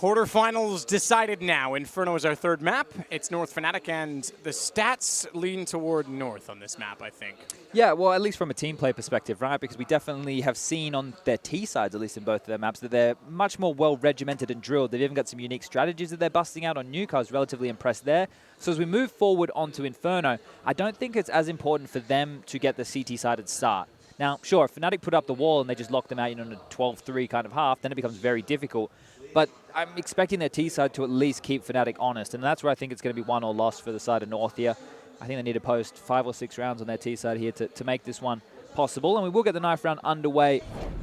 Quarterfinals decided now. Inferno is our third map. It's North Fnatic, and the stats lean toward North on this map, I think. Yeah, well, at least from a team play perspective, right? Because we definitely have seen on their T sides, at least in both of their maps, that they're much more well regimented and drilled. They've even got some unique strategies that they're busting out on Nuke. I was relatively impressed there. So as we move forward onto Inferno, I don't think it's as important for them to get the CT side at start. Now, sure, if Fnatic put up the wall and they just lock them out in a 12-3 kind of half, then it becomes very difficult. But I'm expecting their T side to at least keep Fnatic honest, and that's where I think it's going to be won or lost for the side of North here. I think they need to post 5 or 6 rounds on their T side here to make this one possible, and we will get the knife round underway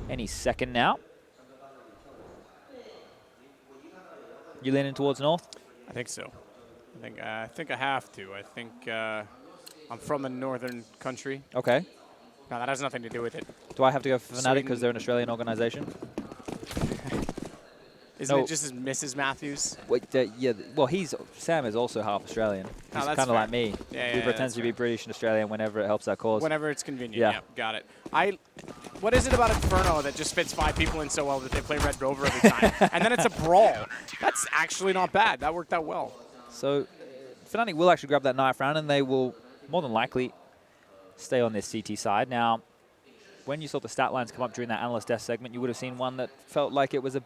any second now. You leaning towards North? I think so. I think I have to. I think I'm from a northern country. Okay. No, that has nothing to do with it. Do I have to go for Fnatic because they're an Australian organization? Isn't it just as Mrs. Matthews? Wait, yeah, well, Sam is also half Australian. He's kind of like me. Yeah, he pretends to be British and Australian whenever it helps our cause. Whenever it's convenient. Yeah, got it. What is it about Inferno that just fits 5 people in so well that they play Red Rover every time? And then it's a brawl. That's actually not bad. That worked out well. So Fnatic will actually grab that knife round, and they will more than likely stay on this CT side. Now, when you saw the stat lines come up during that analyst desk segment, you would have seen one that felt like it was a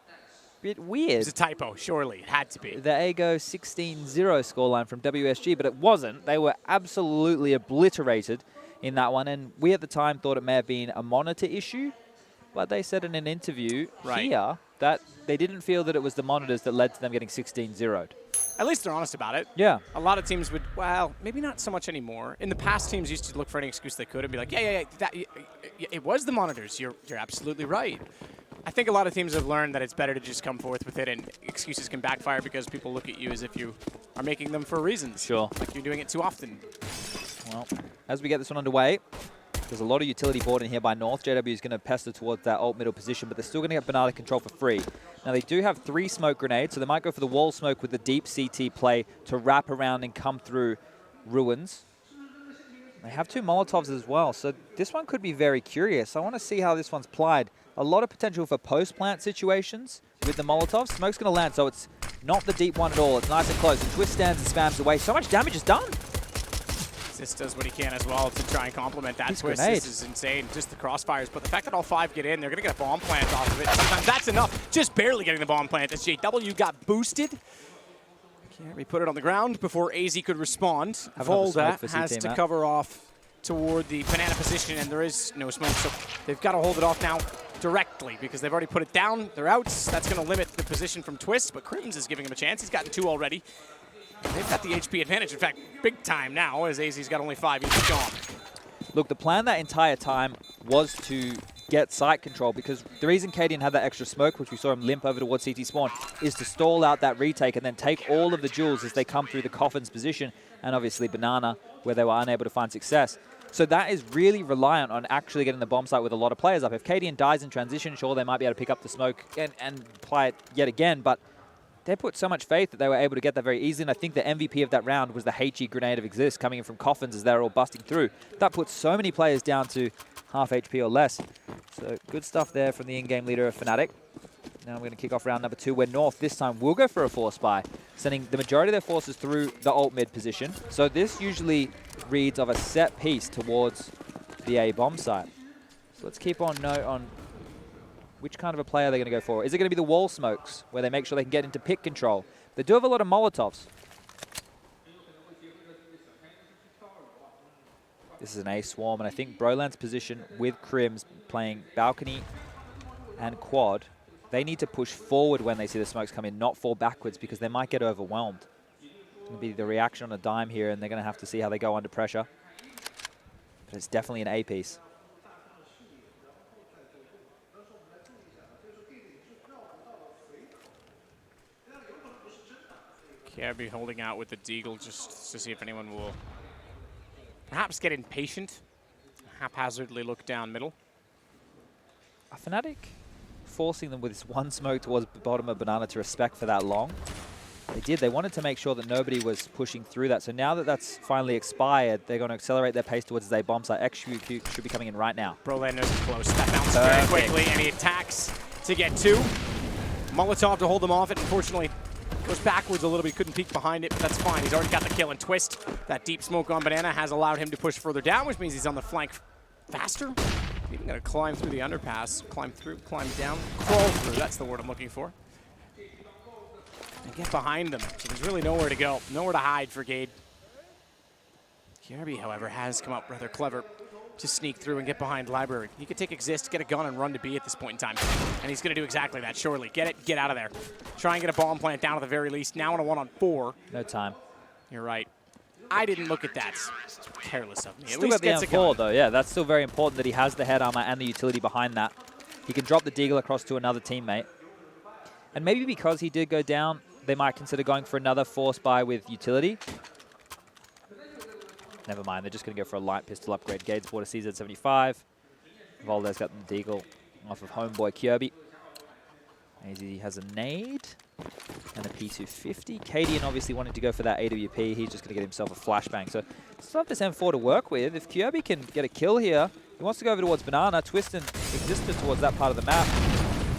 bit weird. It was a typo, surely. It had to be. The Ago 16-0 scoreline from WSG, but it wasn't. They were absolutely obliterated in that one, and we at the time thought it may have been a monitor issue, but they said in an interview here that they didn't feel that it was the monitors that led to them getting 16-0'd. At least they're honest about it. Yeah. A lot of teams would, well, maybe not so much anymore. In the past, teams used to look for any excuse they could and be like, yeah, it was the monitors. You're absolutely right. I think a lot of teams have learned that it's better to just come forth with it, and excuses can backfire because people look at you as if you are making them for reasons. Sure. Like you're doing it too often. Well, as we get this one underway, there's a lot of utility board in here by North. JW is going to pester towards that alt middle position, but they're still going to get banana control for free. Now, they do have 3 smoke grenades, so they might go for the wall smoke with the deep CT play to wrap around and come through ruins. They have 2 Molotovs as well, so this one could be very curious. I want to see how this one's plied. A lot of potential for post-plant situations with the Molotovs. Smoke's going to land, so it's not the deep one at all. It's nice and close. And Twist stands and spams away. So much damage is done. This does what he can as well to try and complement that. Twist. Grenade. This is insane, just the crossfires. But the fact that all 5 get in, they're going to get a bomb plant off of it. Sometimes that's enough. Just barely getting the bomb plant as JW got boosted. Can't we put it on the ground before AZ could respond? Volda has to cover off toward the banana position, and there is no smoke, so they've got to hold it off now directly because they've already put it down. They're out. That's going to limit the position from Twist, but Crims is giving him a chance. He's gotten 2 already. They've got the HP advantage, in fact, big time now, as AZ's got only 5. He's gone. Look, the plan that entire time was to get site control, because the reason Cadian had that extra smoke, which we saw him limp over towards CT spawn, is to stall out that retake and then take all of the jewels as they come through the coffin's position, and obviously banana, where they were unable to find success. So that is really reliant on actually getting the bomb site with a lot of players up. If Cadian dies in transition, sure, they might be able to pick up the smoke and apply it yet again, but they put so much faith that they were able to get that very easily, and I think the MVP of that round was the HE grenade of Exist coming in from coffins as they're all busting through. That puts so many players down to half HP or less. So good stuff there from the in-game leader of Fnatic. Now we're going to kick off round number 2, where North this time will go for a force buy, sending the majority of their forces through the alt mid position. So this usually reads of a set piece towards the A bomb site. So let's keep on note on which kind of a player they're going to go for. Is it going to be the wall smokes, where they make sure they can get into pick control? They do have a lot of Molotovs. This is an A swarm, and I think Broland's position with Crims playing balcony and quad, they need to push forward when they see the smokes come in, not fall backwards, because they might get overwhelmed. It's going to be the reaction on a dime here, and they're going to have to see how they go under pressure. But it's definitely an A piece. Kirby holding out with the Deagle just to see if anyone will perhaps get impatient, haphazardly look down middle. A Fnatic forcing them with this 1 smoke towards the bottom of banana to respect for that long. They did. They wanted to make sure that nobody was pushing through that. So now that that's finally expired, they're going to accelerate their pace towards their bomb site. Execute should be coming in right now. Broland knows it's close. That bounces very quickly, and he attacks to get 2. Molotov to hold them off it. Unfortunately, goes backwards a little bit. Couldn't peek behind it, but that's fine. He's already got the kill and twist. That deep smoke on Banana has allowed him to push further down, which means he's on the flank faster. Even gonna climb through the underpass, climb through, climb down, crawl through. That's the word I'm looking for. And get behind them. So there's really nowhere to go, nowhere to hide for Gade. Kirby, however, has come up rather clever to sneak through and get behind Library. He could take Exist, get a gun, and run to B at this point in time. And he's going to do exactly that, surely. Get it, get out of there. Try and get a bomb plant down at the very least. Now on a 1-on-4. No time. You're right. I didn't look at that. Careless of me. Still got the M4, though. Yeah, that's still very important that he has the head armor and the utility behind that. He can drop the Deagle across to another teammate. And maybe because he did go down, they might consider going for another force buy with utility. Never mind, they're just going to go for a light pistol upgrade. Gade's bought a CZ75. Volde's got the Deagle off of homeboy Kirby. AZ has a nade and a P250. Cadian obviously wanted to go for that AWP. He's just going to get himself a flashbang. So still have this M4 to work with. If Kirby can get a kill here, he wants to go over towards Banana, twist and Existed towards that part of the map.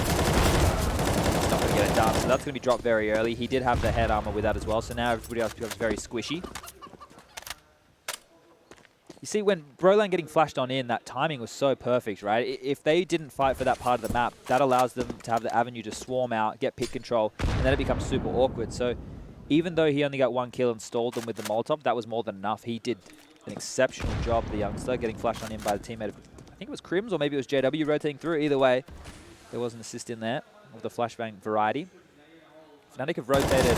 He's not going to get it done, so that's going to be dropped very early. He did have the head armor with that as well, so now everybody else becomes very squishy. You see, when Brolan getting flashed on in, that timing was so perfect, right? If they didn't fight for that part of the map, that allows them to have the avenue to swarm out, get pick control, and then it becomes super awkward. So even though he only got one kill and stalled them with the Molotov, that was more than enough. He did an exceptional job, the youngster, getting flashed on in by the teammate of, I think it was Crims, or maybe it was JW rotating through. Either way, there was an assist in there of the flashbang variety. Fnatic have rotated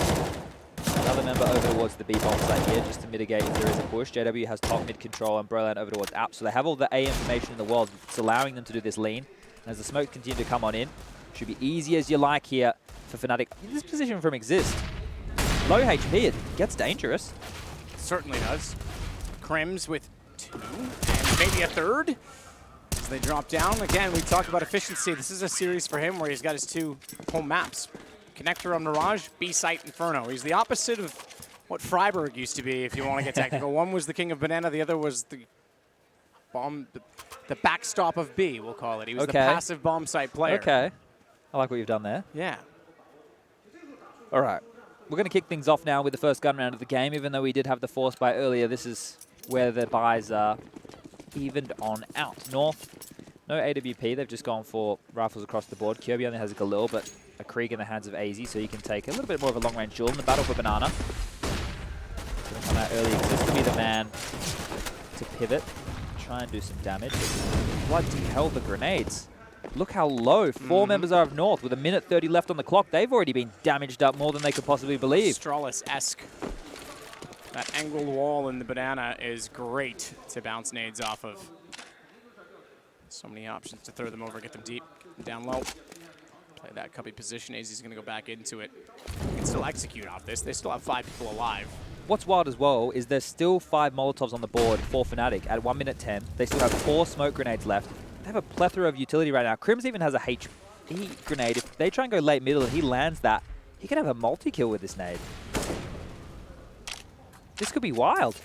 another member over towards the B-bomb site here just to mitigate if there is a push. JW has top mid control and Brolan over towards app. So they have all the A information in the world. It's allowing them to do this lean. And as the smoke continue to come on in, should be easy as you like here for Fnatic. This position from Exist. Low HP, it gets dangerous. Certainly does. Crims with 2 and maybe a 3rd. As they drop down. Again, we talked about efficiency. This is a series for him where he's got his 2 home maps. Connector on Mirage, B-site Inferno. He's the opposite of what Freiburg used to be, if you want to get technical. One was the king of Banana, the other was the bomb, the backstop of B, we'll call it. He was the passive bomb site player. Okay. I like what you've done there. Yeah. All right. We're going to kick things off now with the first gun round of the game. Even though we did have the force buy earlier, this is where the buys are evened on out. North, no AWP. They've just gone for rifles across the board. Kirby only has a Galil, but a Krieg in the hands of AZ, so he can take a little bit more of a long-range duel in the battle for Banana. Gonna come out early, Exist to be the man to pivot, try and do some damage. Bloody hell, the grenades. Look how low 4 members are of North with 1:30 left on the clock. They've already been damaged up more than they could possibly believe. Stralis-esque. That angled wall in the Banana is great to bounce nades off of. So many options to throw them over, get them deep, get them down low. Play that cubby position. AZ's going to go back into it. They can still execute off this. They still have 5 people alive. What's wild as well is there's still 5 Molotovs on the board for Fnatic at 1:10. They still have 4 smoke grenades left. They have a plethora of utility right now. Crims even has a HP grenade. If they try and go late middle and he lands that, he can have a multi-kill with this nade. This could be wild.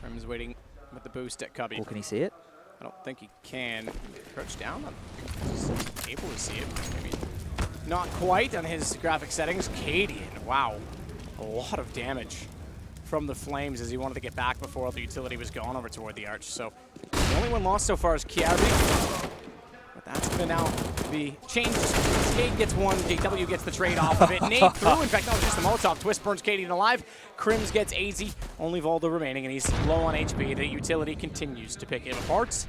Crims waiting with the boost at cubby. Or can he see it? I don't think he can. Approach down. I'm able to see it. Maybe not quite on his graphic settings. Cadian, wow. A lot of damage from the flames as he wanted to get back before all the utility was gone over toward the arch. So the only one lost so far is Kiari. But that's going to now be changed. Cade gets 1, JW gets the trade off of it. Nade through. In fact, no, just the Molotov. Twist burns Cadian alive. Crims gets AZ. Only Voldo remaining, and he's low on HP. The utility continues to pick him apart.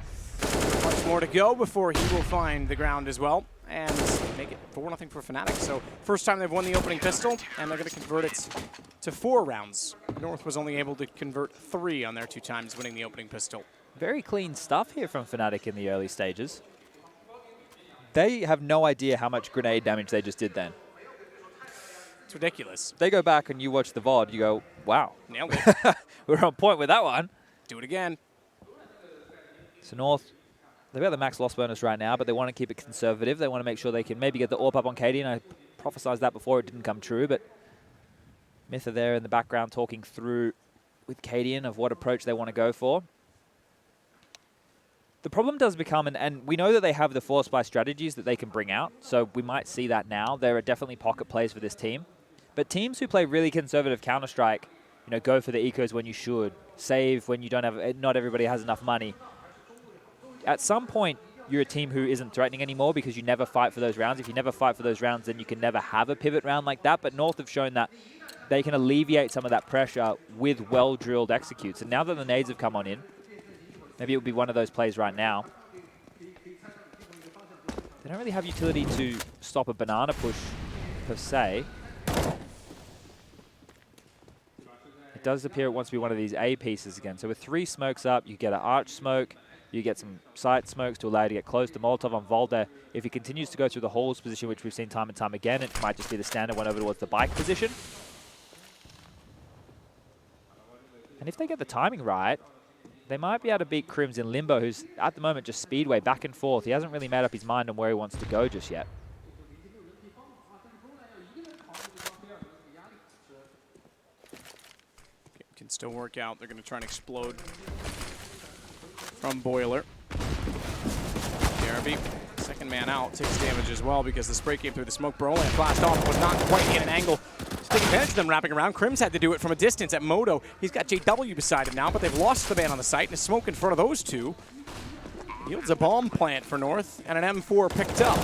Much more to go before he will find the ground as well and make it 4-0 for Fnatic. So first time they've won the opening pistol, and they're going to convert it to 4 rounds. North was only able to convert 3 on their 2 times winning the opening pistol. Very clean stuff here from Fnatic in the early stages. They have no idea how much grenade damage they just did then. It's ridiculous. They go back and you watch the VOD, you go, wow. Nailed it. We're on point with that one. Do it again. So North, they've got the max loss bonus right now, but they want to keep it conservative. They want to make sure they can maybe get the AWP up on Cadian. I prophesized that before, it didn't come true, but Myth are there in the background talking through with Cadian of what approach they want to go for. The problem does become, and we know that they have the force buy strategies that they can bring out, so we might see that now. There are definitely pocket plays for this team. But teams who play really conservative Counter-Strike, you know, go for the ecos when you should, save when you don't have, not everybody has enough money. At some point, you're a team who isn't threatening anymore because you never fight for those rounds. If you never fight for those rounds, then you can never have a pivot round like that. But North have shown that they can alleviate some of that pressure with well-drilled executes. And now that the nades have come on in, maybe it would be one of those plays right now. They don't really have utility to stop a banana push, per se. It does appear it wants to be one of these A pieces again. So with 3 smokes up, you get an arch smoke, you get some side smokes to allow you to get close to Molotov on Volder. If he continues to go through the holes position, which we've seen time and time again, it might just be the standard one over towards the bike position. And if they get the timing right, they might be able to beat Crims in Limbo, who's at the moment just speedway back and forth. He hasn't really made up his mind on where he wants to go just yet. Can still work out. They're going to try and explode from Boiler. Garabee, second man out, takes damage as well because the spray came through the smoke. Broland flashed off, but was not quite in an angle to take advantage of them wrapping around. Crims had to do it from a distance at Moto. He's got JW beside him now, but they've lost the man on the site, and a smoke in front of those two yields a bomb plant for North, and an M4 picked up.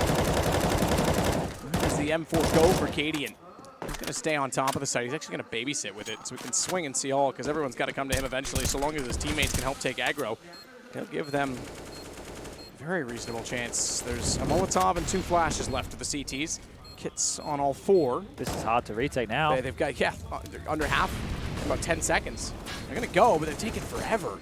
As the M4 go for Cadian. He's going to stay on top of the site. He's actually going to babysit with it so we can swing and see all because everyone's got to come to him eventually. So long as his teammates can help take aggro, he'll give them a very reasonable chance. There's a Molotov and 2 flashes left of the CTs. Kits on all 4. This is hard to retake now. They've got, yeah, they're under half, about 10 seconds. They're going to go, but they're taking forever.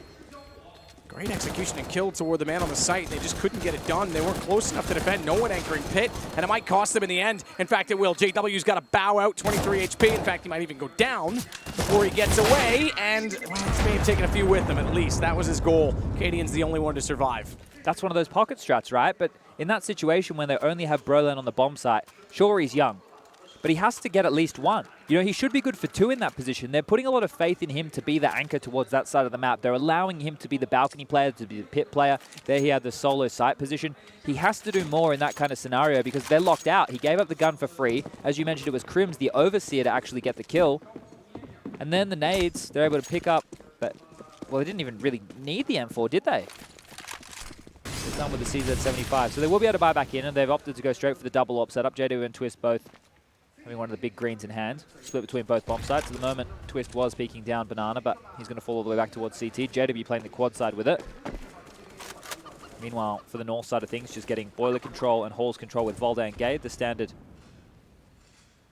Great execution and kill toward the man on the site. They just couldn't get it done. They weren't close enough to defend. No one anchoring pit, and it might cost them in the end. In fact, it will. JW's got to bow out, 23 HP. In fact, he might even go down before he gets away, and well, he may have taken a few with him at least. That was his goal. Cadian's the only one to survive. That's one of those pocket strats, right? But in that situation when they only have Broland on the bomb site, sure, he's young, but he has to get at least 1. You know, he should be good for 2 in that position. They're putting a lot of faith in him to be the anchor towards that side of the map. They're allowing him to be the balcony player, to be the pit player. There he had the solo site position. He has to do more in that kind of scenario because they're locked out. He gave up the gun for free. As you mentioned, it was Crims, the overseer, to actually get the kill. And then the nades, they're able to pick up, but, well, they didn't even really need the M4, did they? They're done with the CZ75. So they will be able to buy back in, and they've opted to go straight for the double op setup. JW and Twist both having one of the big greens in hand. Split between both bomb sites. At the moment, Twist was peeking down Banana, but he's going to fall all the way back towards CT. JW playing the quad side with it. Meanwhile, for the north side of things, just getting boiler control and halls control with Volda and Gade, the standard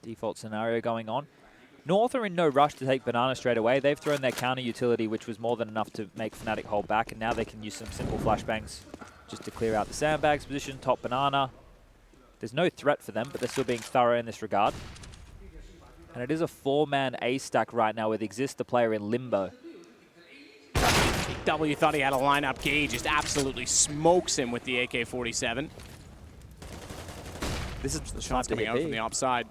default scenario going on. North are in no rush to take Banana straight away. They've thrown their counter utility, which was more than enough to make fnatic hold back, and now they can use some simple flashbangs just to clear out the sandbags position, top Banana. There's no threat for them, but they're still being thorough in this regard. And it is a 4-man A stack right now with Exist, the player in Limbo. W thought he had a lineup. Gage just absolutely smokes him with the AK-47. This is the Shots coming out from the offside.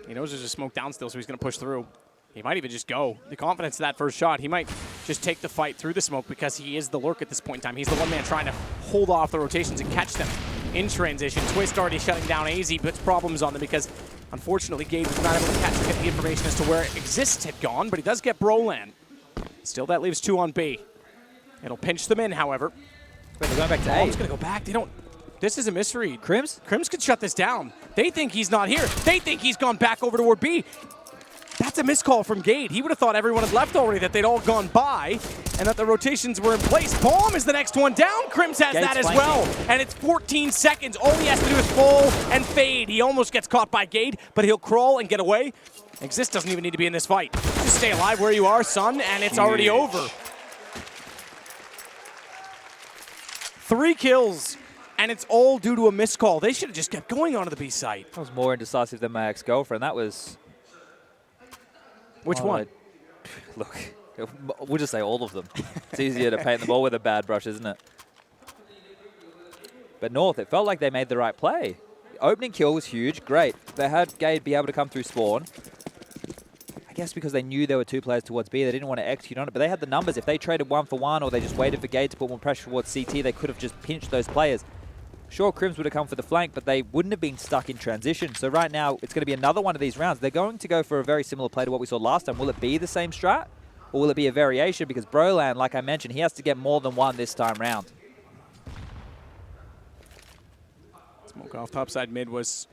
He knows there's a smoke down still, so he's going to push through. He might even just go. The confidence of that first shot, he might just take the fight through the smoke because he is the lurk at this point in time. He's the one man trying to hold off the rotations and catch them in transition. Twist already shutting down AZ, puts problems on them because, unfortunately, Gage was not able to catch or get the information as to where Exist had gone, but he does get Broland. Still, that leaves 2 on B. It'll pinch them in, however. But they're going back to A. He's going to go back. They don't... This is a misread. Crims? Crims could shut this down. They think he's not here. They think he's gone back over toward B. That's a miscall from Gade. He would have thought everyone had left already, that they'd all gone by, and that the rotations were in place. Bomb is the next one down. Crims has Gade's that as flanking. well. And it's 14 seconds. All he has to do is fall and fade. He almost gets caught by Gade, but he'll crawl and get away. Exist doesn't even need to be in this fight. Just stay alive where you are, son, and it's already over. 3 kills, and it's all due to a miscall. They should have just kept going onto the B site. That was more indecisive than my ex-girlfriend. That was... Which one? Look, we'll just say all of them. It's easier to paint them all with a bad brush, isn't it? But North, it felt like they made the right play. The opening kill was huge, great. They had Gade be able to come through spawn. guess because they knew there were 2 players towards B, they didn't want to execute on it, but they had the numbers. If they traded 1 for 1 or they just waited for Gade to put more pressure towards CT, they could have just pinched those players. Sure, Crims would have come for the flank, but they wouldn't have been stuck in transition. So right now, it's going to be another one of these rounds. They're going to go for a very similar play to what we saw last time. Will it be the same strat? Or will it be a variation? Because Brolan, like I mentioned, he has to get more than 1 this time round. Smoke off topside mid was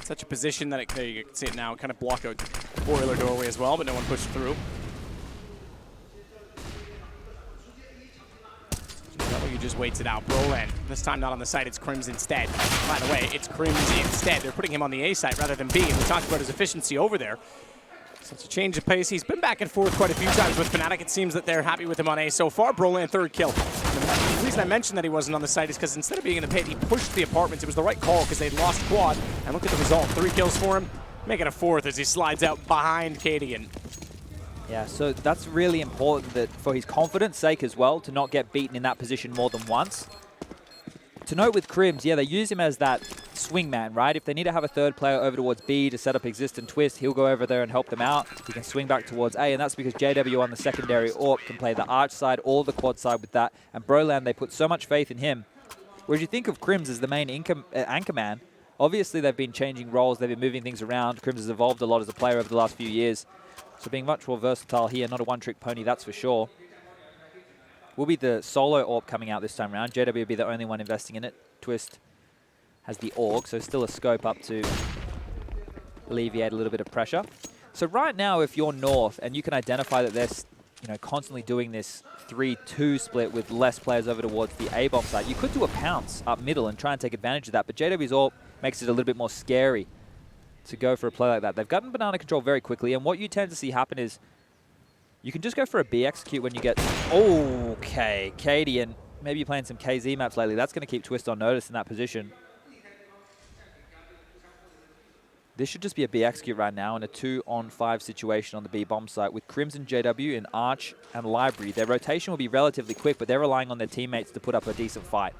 such a position that there you can see it now, kind of block out the boiler doorway as well, but no one pushed through. You just waits it out. Brolan, this time not on the site, it's Crims instead. By the way, it's Crims instead. They're putting him on the A site rather than B, and we talked about his efficiency over there. So it's a change of pace. He's been back and forth quite a few times with Fnatic. It seems that they're happy with him on A so far. Brolan, 3rd kill. The reason I mentioned that he wasn't on the site is because instead of being in the pit, he pushed the apartments. It was the right call because they'd lost quad. And look at the result. 3 kills for him, making a 4th as he slides out behind Cadian. Yeah, so that's really important that for his confidence sake as well, to not get beaten in that position more than once. To note with Crims, yeah, they use him as that swing man, right? If they need to have a 3rd player over towards B to set up exist and twist, he'll go over there and help them out. He can swing back towards A, and that's because JW on the secondary AWP can play the arch side or the quad side with that. And Brolan, they put so much faith in him. Whereas you think of Crims as the main anchor man, obviously they've been changing roles, they've been moving things around. Crims has evolved a lot as a player over the last few years. So being much more versatile here, not a one-trick pony, that's for sure. Will be the solo AWP coming out this time around. JW will be the only one investing in it. Twist has the AUG, so still a scope up to alleviate a little bit of pressure. So right now, if you're North and you can identify that they're constantly doing this 3-2 split with less players over towards the A-bomb side, you could do a pounce up middle and try and take advantage of that, but JW's AWP makes it a little bit more scary to go for a play like that. They've gotten banana control very quickly, and what you tend to see happen is you can just go for a B execute when you get... Okay, Cadian. Maybe you're playing some KZ maps lately. That's going to keep Twist on notice in that position. This should just be a B execute right now in a 2-on-5 situation on the B bomb site with Crims and JW in Arch and Library. Their rotation will be relatively quick, but they're relying on their teammates to put up a decent fight.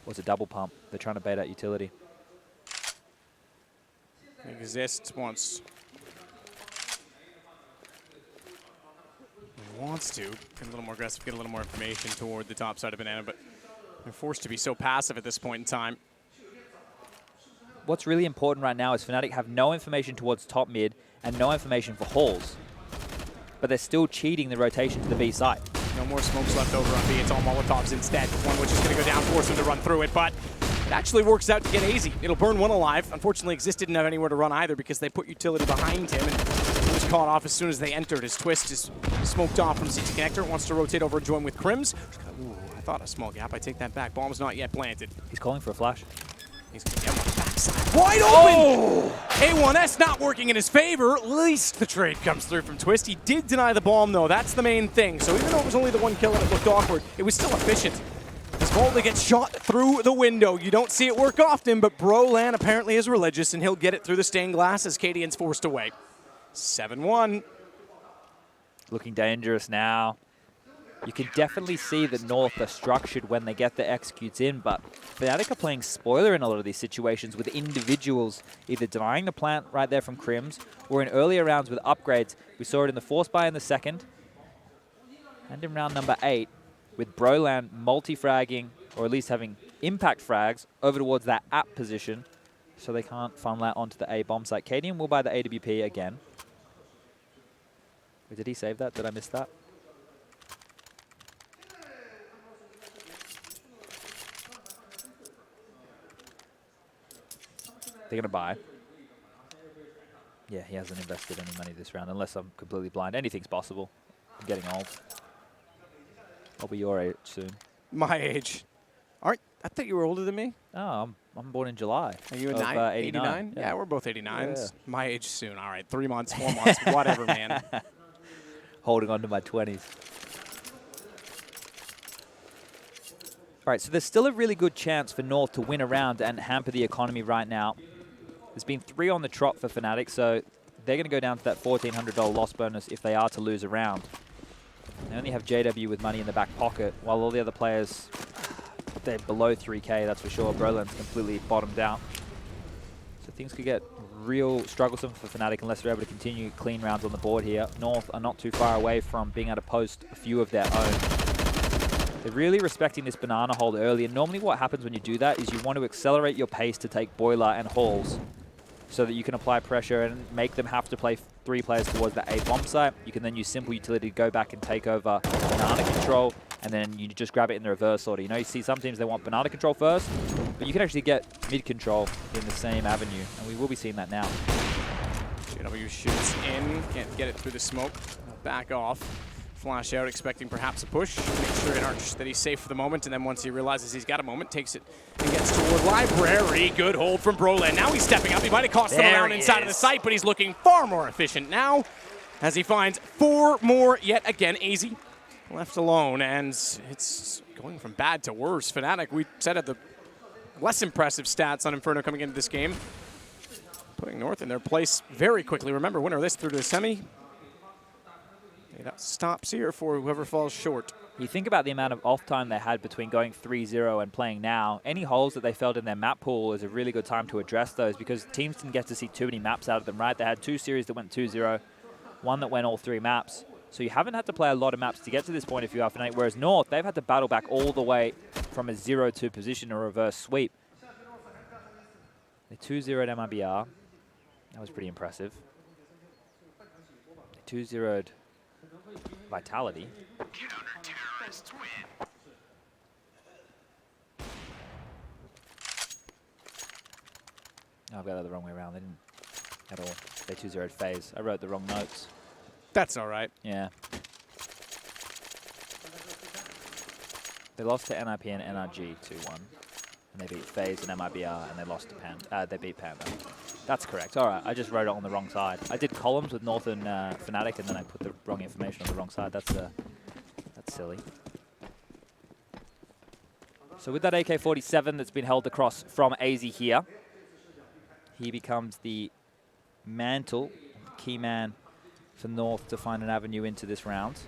Or it's a double pump. They're trying to bait out utility. Exists wants to get a little more aggressive, get a little more information toward the top side of Banana, but they're forced to be so passive at this point in time. What's really important right now is Fnatic have no information towards top mid and no information for halls, but they're still cheating the rotation to the B side. No more smokes left over on B. It's all Molotovs instead. One which is going to go down, force him to run through it, but it actually works out to get AZ. It'll burn one alive. Unfortunately, Exist didn't have anywhere to run either because they put utility behind him, and he was caught off as soon as they entered. His Twist is smoked off from CT Connector. Wants to rotate over and join with Crims. Ooh, I thought a small gap. I take that back. Bomb's not yet planted. He's calling for a flash. He's going to get him on the backside. Wide open! Oh! A1S not working in his favor. At least the trade comes through from Twist. He did deny the bomb, though. That's the main thing. So even though it was only the 1 kill and it looked awkward, it was still efficient. As Volta gets shot through the window. You don't see it work often, but Brolan apparently is religious, and he'll get it through the stained glass as Cadian's forced away. 7-1. Looking dangerous now. You can definitely see that North are structured when they get the executes in, but Fnatic are playing spoiler in a lot of these situations with individuals either denying the plant right there from Crims, or in earlier rounds with upgrades. We saw it in the force buy in the 2nd, and in round number 8, with Brolan multi-fragging, or at least having impact frags, over towards that app position, so they can't funnel out onto the A bomb site. Cadian will buy the AWP again. Wait, did he save that? Did I miss that? They're going to buy. Yeah, he hasn't invested any money this round, unless I'm completely blind. Anything's possible. I'm getting old. I'll be your age soon. My age. I thought you were older than me. Oh, I'm born in July. Are you 89? Yeah, we're both 89s. Yeah. My age soon. All right, 3 months, 4 months, whatever, man. Holding on to my 20s. All right, so there's still a really good chance for North to win a round and hamper the economy right now. There's been 3 on the trot for Fnatic, so they're going to go down to that $1,400 loss bonus if they are to lose a round. They only have JW with money in the back pocket, while all the other players, they're below 3K, that's for sure. Brolan's completely bottomed out. So things could get real strugglesome for Fnatic unless they're able to continue clean rounds on the board here. North are not too far away from being able to post a few of their own. They're really respecting this banana hold early, and normally what happens when you do that is you want to accelerate your pace to take Boiler and Halls so that you can apply pressure and make them have to play 3 players towards that A bomb site. You can then use simple utility to go back and take over banana control, and then you just grab it in the reverse order. You know, you see some teams they want banana control first, but you can actually get mid control in the same avenue, and we will be seeing that now. JW shoots in, can't get it through the smoke. Back off. Flash out, expecting perhaps a push. Make sure in Arch that he's safe for the moment, and then once he realizes he's got a moment, takes it and gets toward Library. Good hold from Broland. Now he's stepping up. He might have cost them around inside of the site, but he's looking far more efficient now as he finds 4 more yet again. AZ left alone, and it's going from bad to worse. Fnatic, we said at the less impressive stats on Inferno coming into this game, putting North in their place very quickly. Remember, winner of this through to the semi. That stops here for whoever falls short. You think about the amount of off time they had between going 3-0 and playing now. Any holes that they felt in their map pool is a really good time to address those because teams didn't get to see too many maps out of them, right? They had 2 series that went 2-0, 1 that went all 3 maps. So you haven't had to play a lot of maps to get to this point if you are Fnatic, whereas North, they've had to battle back all the way from a 0-2 position or reverse sweep. They 2-0'd MIBR. That was pretty impressive. They 2-0'd Vitality. Counter-terrorists win. Oh, I've got that the wrong way around. They didn't at all. They 2-0'd FaZe. I wrote the wrong notes. That's all right. Yeah. They lost to NIP and NRG 2-1. And they beat FaZe and MIBR, and they lost to Panda. They beat Panda. That's correct. All right, I just wrote it on the wrong side. I did columns with North and Fnatic, and then I put the wrong information on the wrong side. That's silly. So with that AK-47 that's been held across from AZ here, he becomes the mantle, key man for North to find an avenue into this round.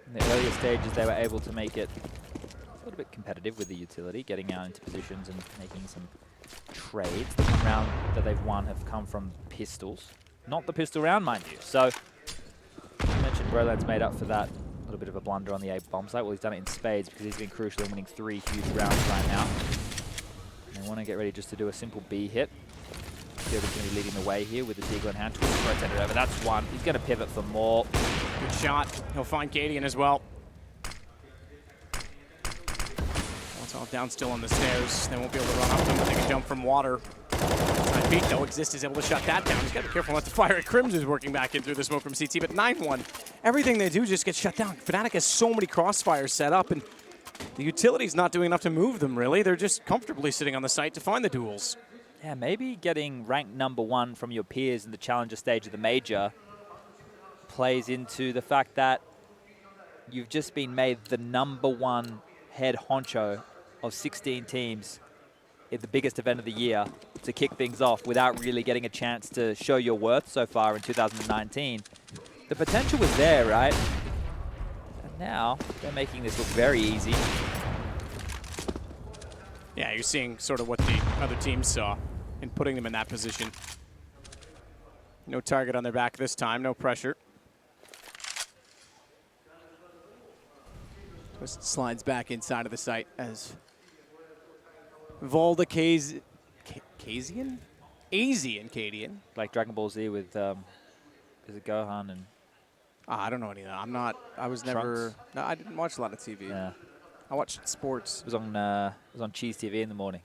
In the earlier stages, they were able to make it a little bit competitive with the utility, getting out into positions and making some trades. The one round that they've won have come from pistols. Not the pistol round, mind you. So, I mentioned Broland's made up for that. A little bit of a blunder on the A bomb site. Well, he's done it in spades because he's been crucial in winning 3 huge rounds right now. And they want to get ready just to do a simple B hit. He's going to be leading the way here with the Deagle in hand. Rotate it over. That's one. He's going to pivot for more. Good shot. He'll find Cadian as well. Molotov down still on the stairs. They won't be able to run up them, but they can jump from water. Time beat, though. Exist is able to shut that down. He's got to be careful not to fire at Crims, who's working back in through the smoke from CT, but 9-1. Everything they do just gets shut down. Fnatic has so many crossfires set up, and the utility's not doing enough to move them, really. They're just comfortably sitting on the site to find the duels. Yeah, maybe getting ranked #1 from your peers in the challenger stage of the major plays into the fact that you've just been made the #1 head honcho of 16 teams at the biggest event of the year to kick things off without really getting a chance to show your worth so far in 2019. The potential was there, right? And now they're making this look very easy. Yeah, you're seeing sort of what the other teams saw in putting them in that position. No target on their back this time, no pressure. Twist slides back inside of the site as Volda Kazian? Azian Cadian. Like Dragon Ball Z with, is it Gohan and... I don't know any of that. I was never... No, I didn't watch a lot of TV. Yeah. I watched sports. It was on Cheese TV in the morning.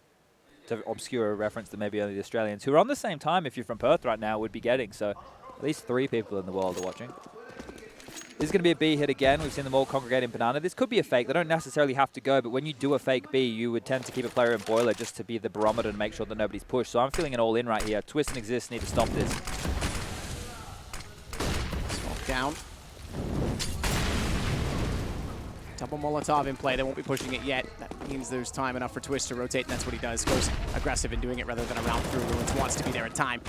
To obscure a reference that maybe only the Australians, who are on the same time if you're from Perth right now, would be getting. So at least 3 people in the world are watching. This is going to be a B hit again. We've seen them all congregate in Banana. This could be a fake. They don't necessarily have to go, but when you do a fake B, you would tend to keep a player in Boiler just to be the barometer to make sure that nobody's pushed. So I'm feeling it all in right here. Twist and Exist need to stop this. Smoke down. Double Molotov in play. They won't be pushing it yet. That means there's time enough for Twist to rotate, and that's what he does. Goes aggressive in doing it rather than around through. Ruins wants to be there in time.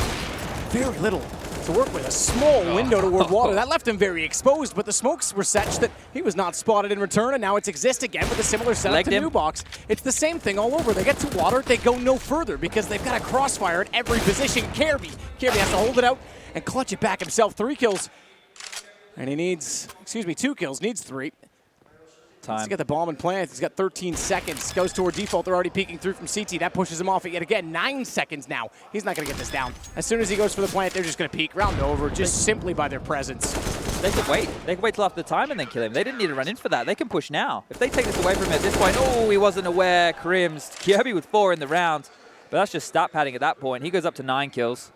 Very little to work with. A small window toward water. That left him very exposed, but the smokes were such that he was not spotted in return, and now it's Exist again with a similar setup to Nubox. It's the same thing all over. They get to water, they go no further because they've got a crossfire at every position. Kirby has to hold it out and clutch it back himself. 3 kills. And he needs, 2 kills, needs 3. Time. He's got the bomb and plant. He's got 13 seconds. Goes toward default. They're already peeking through from CT. That pushes him off yet again. 9 seconds now. He's not going to get this down. As soon as he goes for the plant, they're just going to peek. Round over, just simply by their presence. They could wait. They could wait till after the time and then kill him. They didn't need to run in for that. They can push now. If they take this away from him at this point, oh, he wasn't aware. Crims. Kirby with 4 in the round. But that's just stat padding at that point. He goes up to 9 kills.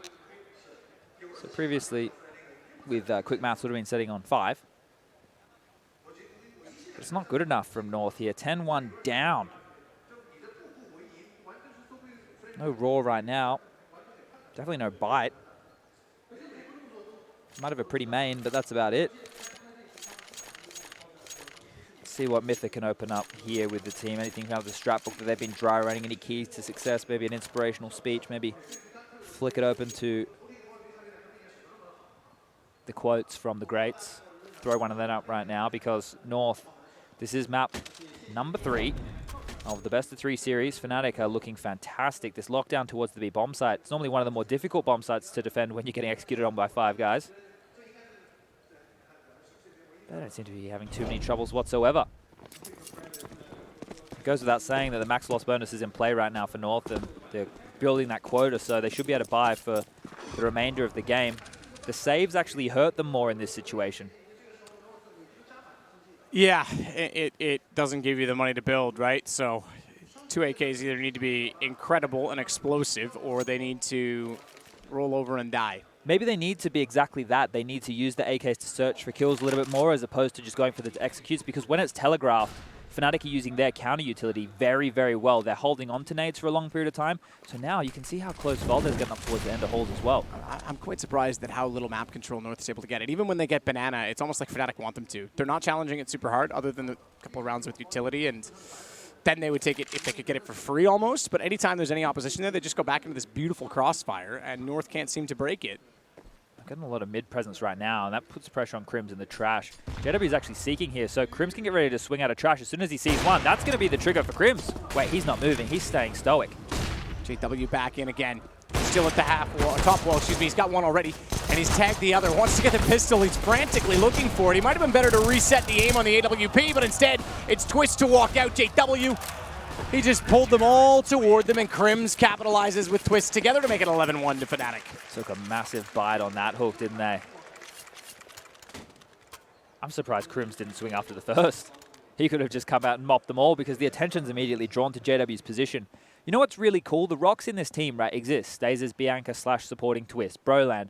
So previously, with quick maths, would have been setting on 5. It's not good enough from North here. 10-1 down. No Raw right now. Definitely no Bite. Might have a pretty main, but that's about it. Let's see what Mythic can open up here with the team. Anything out of the strat book that they've been dry running. Any keys to success? Maybe an inspirational speech. Maybe flick it open to the quotes from the greats. Throw one of them up right now because North... This is map number 3 of the best of 3 series. Fnatic are looking fantastic. This lockdown towards the B bomb site. It's normally one of the more difficult bomb sites to defend when you're getting executed on by 5 guys. They don't seem to be having too many troubles whatsoever. It goes without saying that the max loss bonus is in play right now for North, and they're building that quota, so they should be able to buy for the remainder of the game. The saves actually hurt them more in this situation. Yeah, it doesn't give you the money to build, right? So 2 AKs either need to be incredible and explosive, or they need to roll over and die. Maybe they need to be exactly that. They need to use the AKs to search for kills a little bit more as opposed to just going for the executes, because when it's telegraphed, Fnatic are using their counter utility very, very well. They're holding on to nades for a long period of time. So now you can see how close Valdez getting up towards the end of holes as well. I'm quite surprised at how little map control North is able to get it. Even when they get Banana, it's almost like Fnatic want them to. They're not challenging it super hard other than a couple of rounds with utility, and then they would take it if they could get it for free almost. But anytime there's any opposition there, they just go back into this beautiful crossfire, and North can't seem to break it. Getting a lot of mid presence right now, and that puts pressure on Crims in the trash. JW is actually seeking here, so Crims can get ready to swing out of trash as soon as he sees one. That's going to be the trigger for Crims. Wait, he's not moving. He's staying stoic. JW back in again. Still at the top wall, excuse me. He's got one already, and he's tagged the other. Wants to get the pistol. He's frantically looking for it. He might have been better to reset the aim on the AWP, but instead, it's Twist to walk out. JW, he just pulled them all toward them, and Crims capitalizes with Twist together to make it 11-1 to Fnatic. Took a massive bite on that hook, didn't they? I'm surprised Crims didn't swing after the first. He could have just come out and mopped them all because the attention's immediately drawn to JW's position. You know what's really cool? The rocks in this team, right, exist. Stays as Bianca / supporting Twist. Broland,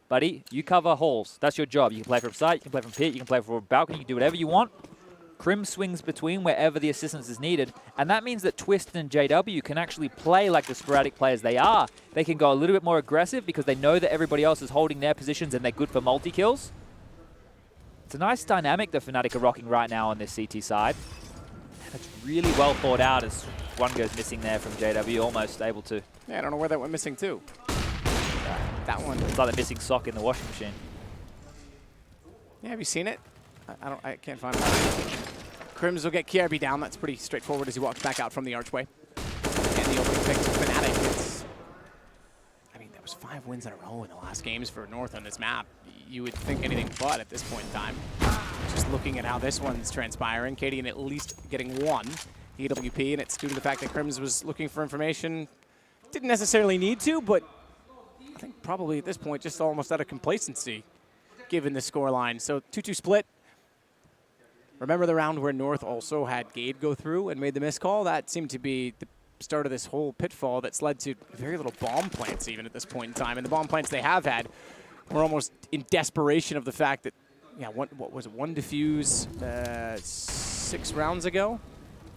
buddy, you cover halls. That's your job. You can play from site, you can play from pit, you can play from a balcony, you can do whatever you want. Crim swings between wherever the assistance is needed, and that means that Twist and JW can actually play like the sporadic players they are. They can go a little bit more aggressive because they know that everybody else is holding their positions and they're good for multi-kills. It's a nice dynamic that Fnatic are rocking right now on this CT side. And it's really well thought out as one goes missing there from JW, almost able to... Yeah, I don't know where that went missing too. That one. It's like the missing sock in the washing machine. Yeah, have you seen it? I can't find it. Crims will get KRB down. That's pretty straightforward as he walks back out from the archway. And the opening pick to Fnatic. I mean, there was 5 wins in a row in the last games for North on this map. You would think anything but at this point in time. Just looking at how this one's transpiring, Katie at least getting 1 EWP, and it's due to the fact that Crims was looking for information. Didn't necessarily need to, but I think probably at this point just almost out of complacency given the scoreline. So 2-2 split. Remember the round where North also had Gade go through and made the missed call? That seemed to be the start of this whole pitfall that's led to very little bomb plants even at this point in time. And the bomb plants they have had were almost in desperation of the fact that, yeah, what was it, 1 defuse 6 rounds ago?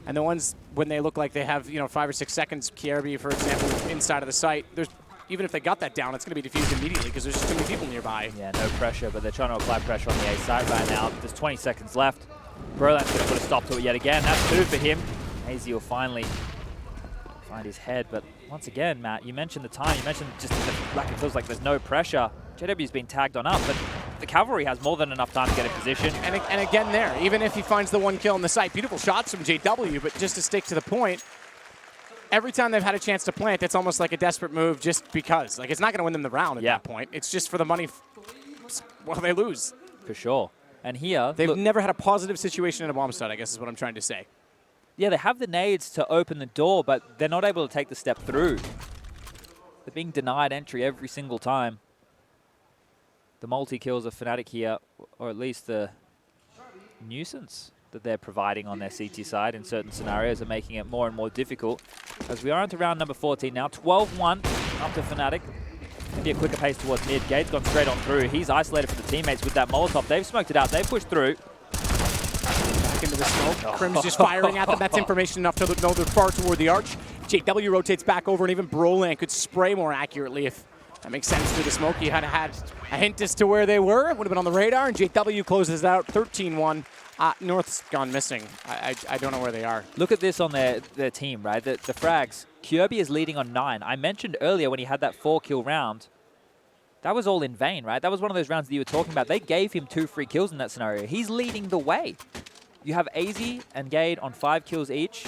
And the ones when they look like they have, 5 or 6 seconds, KRB, for example, inside of the site, even if they got that down, it's going to be diffused immediately because there's just too many people nearby. Yeah, no pressure, but they're trying to apply pressure on the A side right now. There's 20 seconds left. Broland's going to put a stop to it yet again. That's 2 for him. AZ will finally find his head, but once again, Matt, you mentioned the time. You mentioned just the lack of feels like there's no pressure. JW's been tagged on up, but the Cavalry has more than enough time to get in position. And again there, even if he finds the one kill on the site, beautiful shots from JW, but just to stick to the point, every time they've had a chance to plant, it's almost like a desperate move just because. Like, it's not going to win them the round at that point. It's just for the money while they lose. For sure. And here, they've never had a positive situation in a bomb stun, I guess is what I'm trying to say. Yeah, they have the nades to open the door, but they're not able to take the step through. They're being denied entry every single time. The multi-kills of fnatic here, or at least the nuisance that they're providing on their CT side in certain scenarios are making it more and more difficult. As we are into round number 14 now, 12-1 up to fnatic. Maybe a quicker pace towards mid. Gade's gone straight on through. He's isolated for the teammates with that Molotov. They've smoked it out. They've pushed through. Back into the smoke. Crim's just firing at them. That's information enough to know they're far toward the arch. JW rotates back over, and even Broland could spray more accurately if that makes sense through the smoke. He had a hint as to where they were. It would have been on the radar, and JW closes it out 13-1. North's gone missing. I don't know where they are. Look at this on their team, right? The frags. Kirby is leading on 9. I mentioned earlier when he had that 4-kill round, that was all in vain, right? That was one of those rounds that you were talking about. They gave him 2 free kills in that scenario. He's leading the way. You have AZ and Gade on 5 kills each,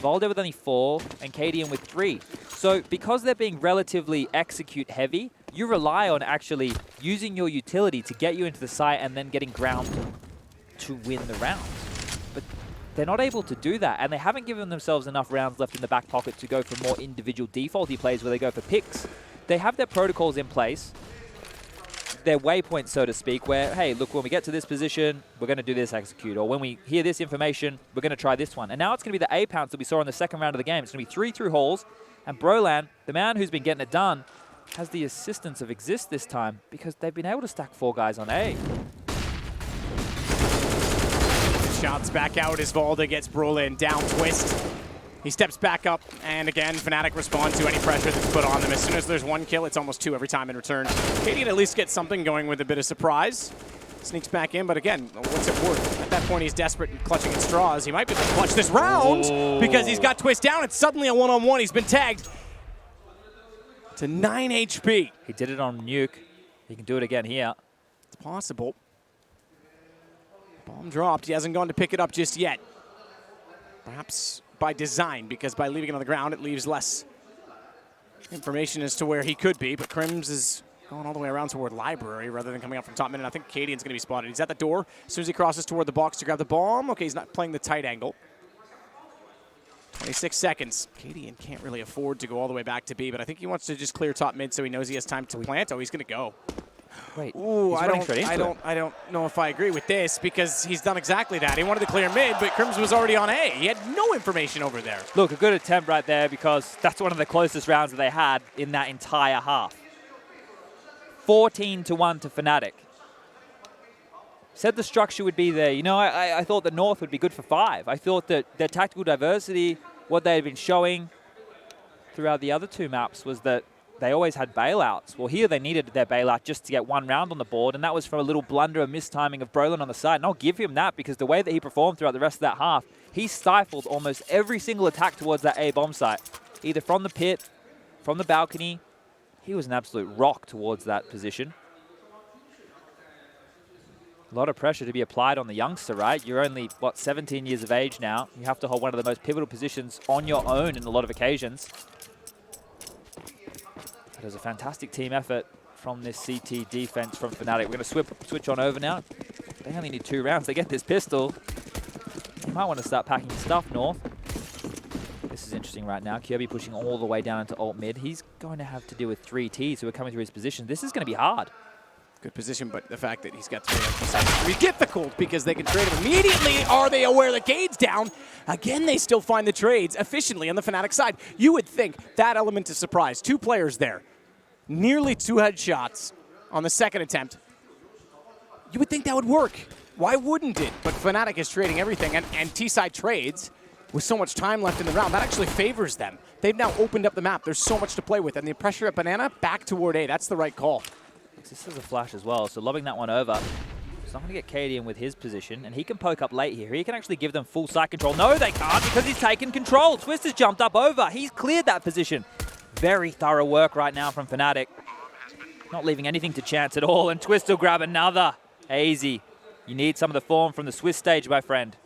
Voldo with only 4, and Cadian with 3. So because they're being relatively execute heavy, you rely on actually using your utility to get you into the site and then getting ground to win the round. But they're not able to do that, and they haven't given themselves enough rounds left in the back pocket to go for more individual defaulty plays where they go for picks. They have their protocols in place, their waypoints, so to speak, where, hey, look, when we get to this position, we're going to do this execute, or when we hear this information, we're going to try this one. And now it's going to be the A pounce that we saw in the second round of the game. It's going to be 3 through halls, and Broland, the man who's been getting it done, has the assistance of Exist this time because they've been able to stack 4 guys on A. Shots back out as Volda gets Brolin down twist. He steps back up, and again, fnatic respond to any pressure that's put on them. As soon as there's 1 kill, it's almost 2 every time in return. Cadian at least gets something going with a bit of surprise. Sneaks back in, but again, what's it worth? At that point, he's desperate and clutching at straws. He might be able to clutch this round because he's got twist down. It's suddenly a one-on-one. He's been tagged to 9 HP. He did it on Nuke. He can do it again here. It's possible. Bomb dropped. He hasn't gone to pick it up just yet. Perhaps by design, because by leaving it on the ground, it leaves less information as to where he could be. But Crims is going all the way around toward Library rather than coming up from top mid. And I think Cadian's going to be spotted. He's at the door. As soon as he crosses toward the box to grab the bomb. Okay, he's not playing the tight angle. 26 seconds. Cadian can't really afford to go all the way back to B, but I think he wants to just clear top mid so he knows he has time to plant. Oh, he's going to go. Wait, ooh, I don't know if I agree with this because he's done exactly that. He wanted to clear mid, but Crims was already on A. He had no information over there. Look, a good attempt right there because that's one of the closest rounds that they had in that entire half. 14-1 to fnatic. Said the structure would be there. You know, I thought the North would be good for 5. I thought that their tactical diversity, what they had been showing throughout the other 2 maps was that they always had bailouts. Well, here they needed their bailout just to get 1 round on the board, and that was from a little blunder, a mistiming of Brolin on the side. And I'll give him that because the way that he performed throughout the rest of that half, he stifled almost every single attack towards that A bomb site, either from the pit, from the balcony. He was an absolute rock towards that position. A lot of pressure to be applied on the youngster, right? You're only, what, 17 years of age now. You have to hold one of the most pivotal positions on your own in a lot of occasions. It was a fantastic team effort from this CT defense from fnatic. We're going to switch on over now. They only need 2 rounds. They get this pistol. You might want to start packing your stuff, North. This is interesting right now. Kirby pushing all the way down into alt mid. He's going to have to deal with 3 Ts who are coming through his position. This is going to be hard. Good position, but the fact that he's got 3 is going to be difficult because they can trade him immediately. Are they aware that Gade's down? Again, they still find the trades efficiently on the fnatic side. You would think that element of surprise. 2 players there. Nearly 2 headshots on the second attempt. You would think that would work. Why wouldn't it? But fnatic is trading everything, and T-side trades with so much time left in the round. That actually favors them. They've now opened up the map. There's so much to play with, and the pressure at Banana back toward A. That's the right call. This is a flash as well, so lobbing that one over. He's not going to get Cadian with his position, and he can poke up late here. He can actually give them full site control. No, they can't because he's taken control. Twist has jumped up over. He's cleared that position. Very thorough work right now from fnatic. not leaving anything to chance at all. And Twist will grab another. Easy. You need some of the form from the Swiss stage, my friend.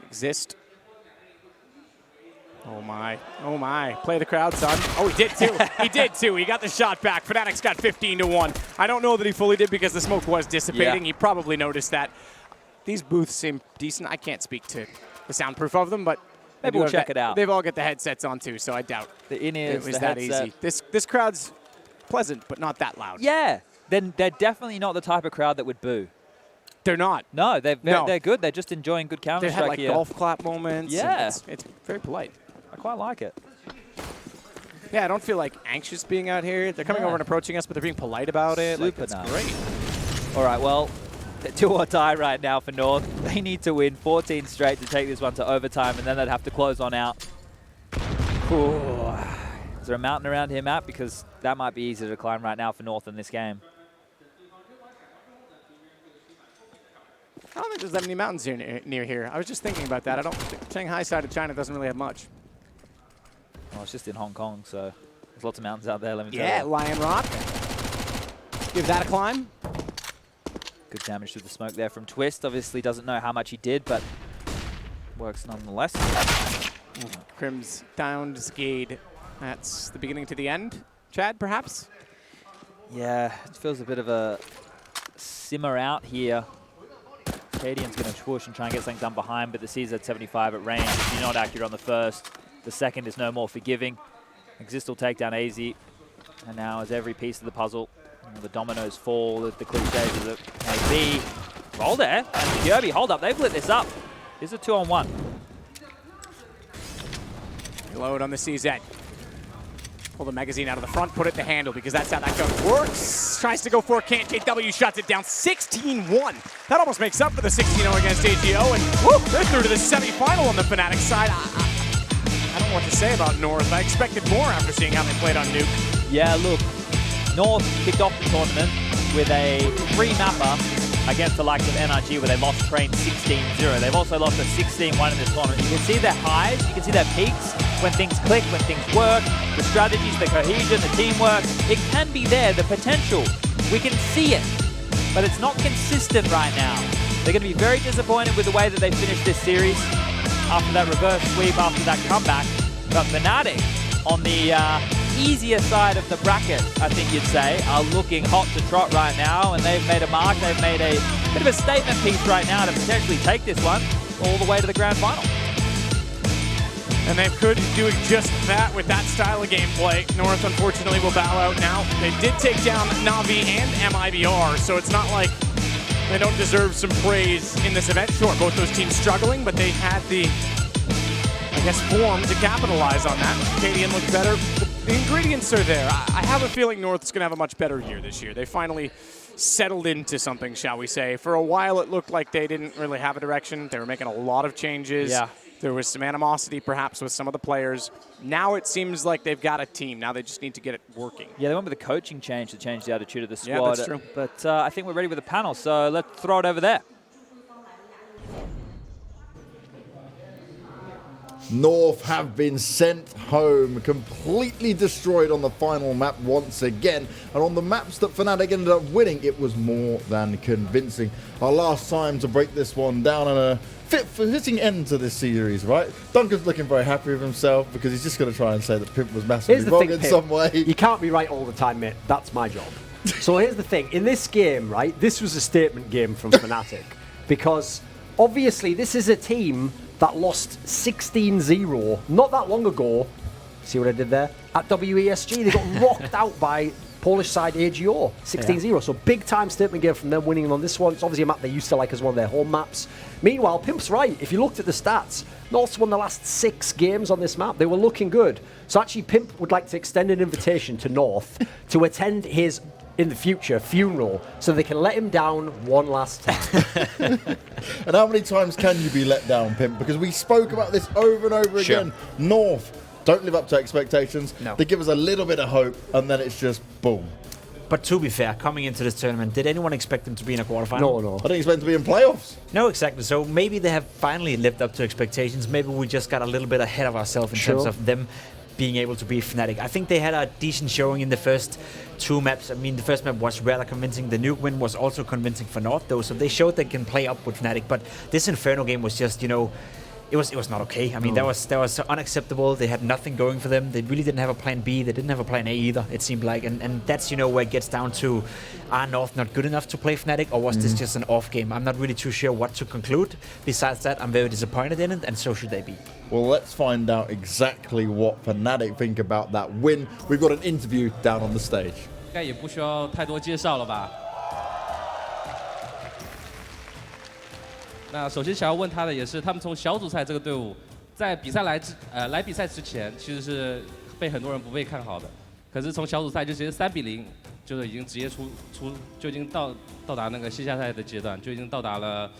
Exist. Oh my, oh my. Play the crowd, son. Oh, he did too. He did too. He got the shot back. fnatic's got 15-1. I don't know that he fully did because the smoke was dissipating. Yeah. He probably noticed that. These booths seem decent. I can't speak to the soundproof of them, but Maybe we'll check it out. They've all got the headsets on too, so I doubt The in-ears, it was the that headset. easy. This crowd's pleasant, but not that loud. Yeah. Then they're definitely not the type of crowd that would boo. They're not. No, they're good. They're just enjoying good They Counter-Strike had like here. golf clap moments. Yeah. It's very polite. I quite like it. Yeah, I don't feel like anxious being out here. They're coming Yeah. over and approaching us, but they're being polite about it. Like, Super that's nice. great. All right, well, do or die right now for North. They need to win 14 straight to take this one to overtime, and then they'd have to close on out. Ooh. Is there a mountain around here, Matt? Because that might be easier to climb right now for North in this game. I don't think there's that many mountains here near here. I was just thinking about that. I don't. Shanghai side of China doesn't really have much. Well, it's just in Hong Kong, so there's lots of mountains out there, let me Yeah, tell you. Lion Rock. Give that a climb. Good damage through the smoke there from Twist. Obviously doesn't know how much he did, but works nonetheless. Crim's downed Skade. That's the beginning to the end. Chad, perhaps? Yeah, it feels a bit of a simmer out here. Cadian's going to push and try and get something done behind, but the CZ-75 at range. If you're not accurate on the first, the second is no more forgiving. Exist will take down AZ. And now as every piece of the puzzle, the dominoes fall, the cliches of it may be. Roll there, and Kirby, hold up, they've lit this up. This is a 2-on-1. Load on the CZ. Pull the magazine out of the front, put it in the handle because that's how that gun works. Tries to go for it, can't. JW shuts it down. 16-1. That almost makes up for the 16-0 against AGO. And whoop, they're through to the semifinal on the Fnatic side. I don't know what to say about North. I expected more after seeing how they played on Nuke. Yeah, look, North kicked off the tournament with a free mapper against the likes of NRG where they lost Train 16-0. They've also lost a 16-1 in this tournament. You can see their highs, you can see their peaks, when things click, when things work, the strategies, the cohesion, the teamwork. It can be there, the potential. We can see it, but it's not consistent right now. They're going to be very disappointed with the way that they finished this series after that reverse sweep, after that comeback. But Fnatic, on the easier side of the bracket, I think you'd say, are looking hot to trot right now, and they've made a mark. They've made a bit of a statement piece right now to potentially take this one all the way to the grand final. And they could do just that with that style of gameplay. North, unfortunately, will bow out now. They did take down Na'Vi and MIBR, so it's not like they don't deserve some praise in this event. Sure, both those teams struggling, but they had the, I guess, form to capitalize on that. Cadian looked better. The ingredients are there. I have a feeling North's going to have a much better year this year. They finally settled into something, shall we say. For a while, it looked like they didn't really have a direction. They were making a lot of changes. Yeah. There was some animosity, perhaps, with some of the players. Now it seems like they've got a team. Now they just need to get it working. Yeah, they went with a coaching change to change the attitude of the squad. Yeah, that's true. But I think we're ready with the panel, so let's throw it over there. North have been sent home, completely destroyed on the final map once again. And on the maps that Fnatic ended up winning, it was more than convincing. Our last time to break this one down and a fitting end to this series, right? Duncan's looking very happy with himself because he's just going to try and say that Pimp was massively wrong in some way. You can't be right all the time, mate. That's my job. So here's the thing. In this game, right, this was a statement game from Fnatic because obviously this is a team that lost 16-0 not that long ago. See what I did there? At WESG, they got rocked out by Polish side AGO, 16-0. Yeah. So big time statement game from them winning on this one. It's obviously a map they used to like as one of their home maps. Meanwhile, Pimp's right. If you looked at the stats, North's won the last 6 games on this map. They were looking good. So actually, Pimp would like to extend an invitation to North to attend his, in the future, funeral so they can let him down one last time. And how many times can you be let down, Pimp? Because we spoke about this over and over again. North don't live up to expectations. No. They give us a little bit of hope, and then it's just boom. But to be fair, coming into this tournament, did anyone expect them to be in a quarterfinal? No. I didn't expect them to be in playoffs. No, exactly. So maybe they have finally lived up to expectations. Maybe we just got a little bit ahead of ourselves in terms of them being able to beat Fnatic. I think they had a decent showing in the first 2 maps. I mean, the first map was rather convincing. The nuke win was also convincing for North, though, so they showed they can play up with Fnatic. But this Inferno game was just, it was not okay. I mean, that was unacceptable. They had nothing going for them. They really didn't have a plan B. They didn't have a plan A either, it seemed like. And that's, where it gets down to, are North not good enough to play Fnatic, or was this just an off game? I'm not really too sure what to conclude. Besides that, I'm very disappointed in it, and so should they be. Well, let's find out exactly what Fnatic think about that win. We've got an interview down on the stage. 应该也不需要太多介绍了吧？那首先想要问他的也是，他们从小组赛这个队伍，在比赛来比赛之前，其实是被很多人不被看好的。可是从小组赛就直接3-0，就是已经直接就已经到达那个线下赛的阶段，就已经到达了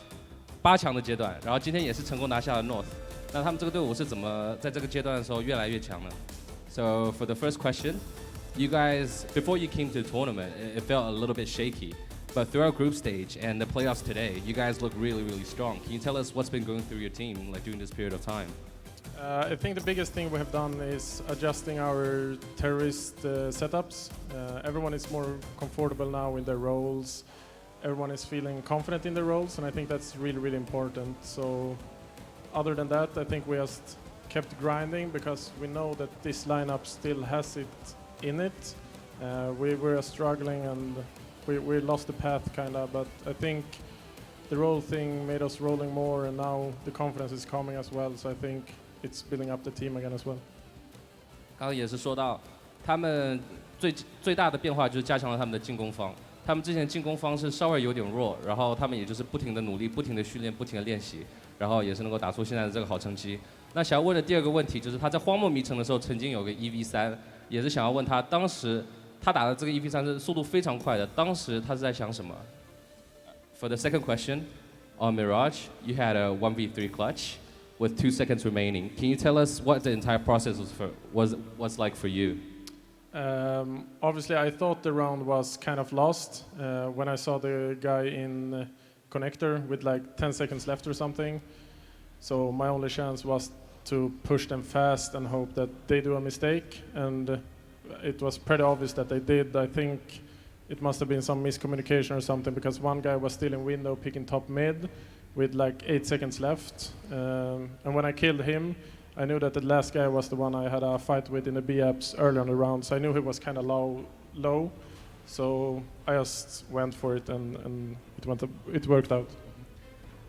8强的阶段。然后今天也是成功拿下了 North。那他们这个队伍是怎么在这个阶段的时候越来越强呢 ？So for the first question, you guys before you came to the tournament, it felt a little bit shaky. But throughout group stage and the playoffs today, you guys look really, really strong. Can you tell us what's been going through your team like during this period of time? I think the biggest thing we have done is adjusting our terrorist setups. Everyone is more comfortable now in their roles. Everyone is feeling confident in their roles, and I think that's really, really important. So other than that, I think we just kept grinding because we know that this lineup still has it in it. We were struggling and we lost the path kind of, but I think the role thing made us rolling more, and now the confidence is coming as well, so I think it's building up the team again as well. 刚刚也是说到，他们最大的变化就是加强了他们的进攻方。他们之前进攻方是稍微有点弱，然后他们也就是不停的努力、不停的训练、不停的练习，然后也是能够打出现在的这个好成绩。那想要问的第二个问题就是他在荒漠迷城的时候曾经有个1v3，也是想要问他当时。他打的这个 1v3 是速度非常快的，当时他是在想什么 ？For the second question, on Mirage, you had a 1v3 clutch with 2 seconds remaining. Can you tell us what the entire process was like for you? Obviously, I thought the round was kind of lost when I saw the guy in connector with like 10 seconds left or something. So my only chance was to push them fast and hope that they do a mistake. And it was pretty obvious that they did. I think it must have been some miscommunication or something because one guy was still in window picking top mid with like 8 seconds left. And when I killed him, I knew that the last guy was the one I had a fight with in the B-apps early on the round, so I knew he was kind of low. So I just went for it and it worked out.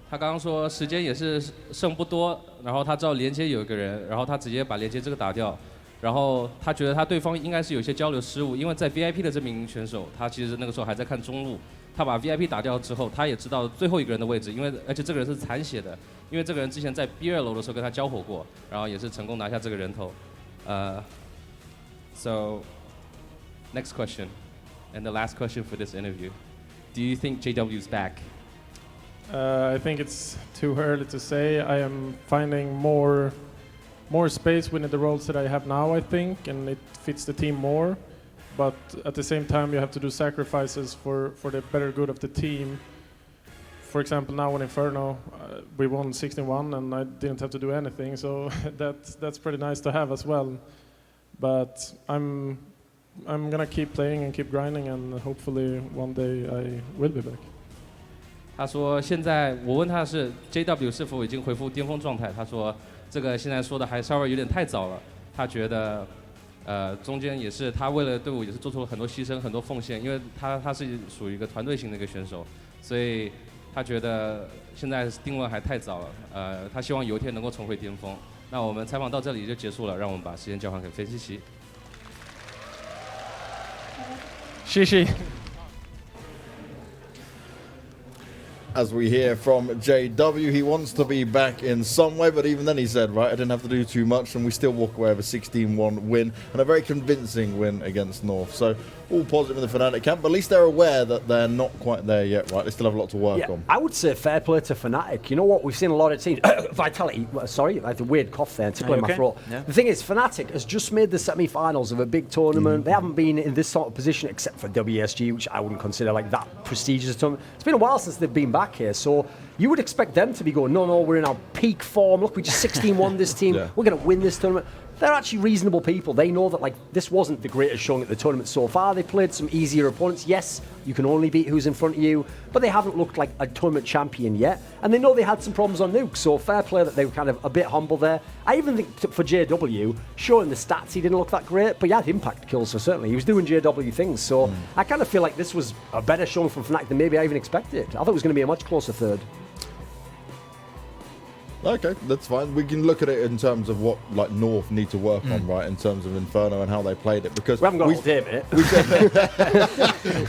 他刚刚说时间也是剩不多，然后他知道连接有一个人，然后他直接把连接这个打掉。然后他觉得他对方应该是有些交流失误，因为在 VIP 的这名选手，他其实那个时候还在看中路。他把 VIP 打掉之后，他也知道最后一个人的位置，而且这个人是残血的，因为这个人之前在 B2 楼的时候跟他交火过，然后也是成功拿下这个人头。So next question, and the last question for this interview. Do you think JW's back? I think it's too early to say. I am finding more space within the roles that I have now, I think, and it fits the team more. But at the same time, you have to do sacrifices for the better good of the team. For example, now in Inferno, we won 16-1, and I didn't have to do anything, so that's pretty nice to have as well. But I'm gonna keep playing and keep grinding, and hopefully one day I will be back. 他说：“现在我问他是 JW 是否已经恢复巅峰状态？他说这个现在说的还稍微有点太早了。他觉得，中间也是他为了队伍也是做出了很多牺牲、很多奉献，因为他是属于一个团队型的一个选手，所以他觉得现在定位还太早了。他希望有一天能够重回巅峰。那我们采访到这里就结束了，让我们把时间交还给费西奇。谢谢。” As we hear from JW, he wants to be back in some way, but even then he said, right, I didn't have to do too much, and we still walk away with a 16-1 win, and a very convincing win against North. So all positive in the Fnatic camp, but at least they're aware that they're not quite there yet, right? They still have a lot to work on. I would say fair play to Fnatic. You know what? We've seen a lot of teams. Vitality, sorry, I had a weird cough there, tickling my throat. Yeah. The thing is, Fnatic has just made the semi-finals of a big tournament. They haven't been in this sort of position except for WSG, which I wouldn't consider like that prestigious tournament. It's been a while since they've been back here, so you would expect them to be going, no, we're in our peak form. Look, we just 16-1 this team. Yeah. We're going to win this tournament. they're actually reasonable people. They know that like this wasn't the greatest showing at the tournament so far. They played some easier opponents. Yes, you can only beat who's in front of you, but they haven't looked like a tournament champion yet. And they know they had some problems on Nuke, so fair play that they were kind of a bit humble there. I even think for JW, showing the stats, he didn't look that great, but he had impact kills, so certainly he was doing JW things. So I kind of feel like this was a better showing from Fnatic than maybe I even expected. I thought it was going to be a much closer third. Okay, that's fine. We can look at it in terms of what like North need to work on, right? In terms of Inferno and how they played it, because We haven't got all day, mate.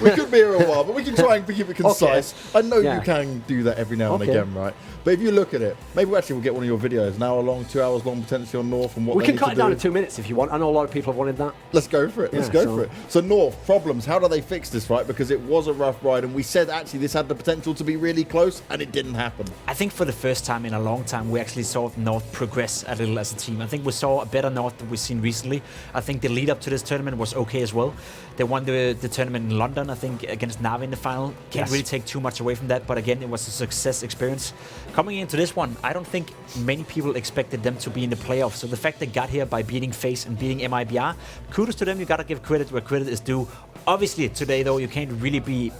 we could be here a while, but we can try and keep it concise. I know Yeah. you can do that every now and Okay. again, right? But if you look at it, maybe we'll get one of your videos, an hour long, 2 hours long, potentially on North and what We they can need cut to it down do. to 2 minutes if you want. I know a lot of people have wanted that. Let's go for it. Let's Yeah, go so- for it. So North, problems. How do they fix this, right? Because it was a rough ride, and we said actually this had the potential to be really close, and it didn't happen. I think for the first time in a long time, we actually saw North progress a little as a team. I think we saw a better North than we've seen recently. I think the lead up to this tournament was okay as well. They won the tournament in London, I think, against Navi in the final. Can't Yes. really take too much away from that, but again, it was a success experience. Coming into this one, I don't think many people expected them to be in the playoffs. So the fact they got here by beating FaZe and beating MIBR, kudos to them. You gotta give credit where credit is due. Obviously, today though, you can't really be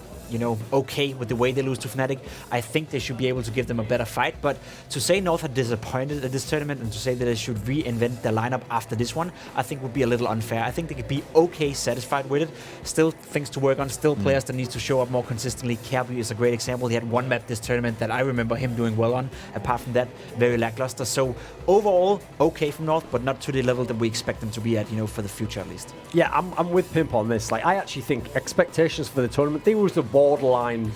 okay with the way they lose to Fnatic. I think they should be able to give them a better fight, but to say North are disappointed at this tournament and to say that they should reinvent their lineup after this one, I think would be a little unfair. I think they could be okay satisfied with it. Still things to work on, still players that need to show up more consistently. Kirby is a great example. He had one map this tournament that I remember him doing well on. Apart from that, very lackluster. So overall, okay from North, but not to the level that we expect them to be at, for the future at least. Yeah, I'm with Pimp on this. Like, I actually think expectations for the tournament, they were the borderline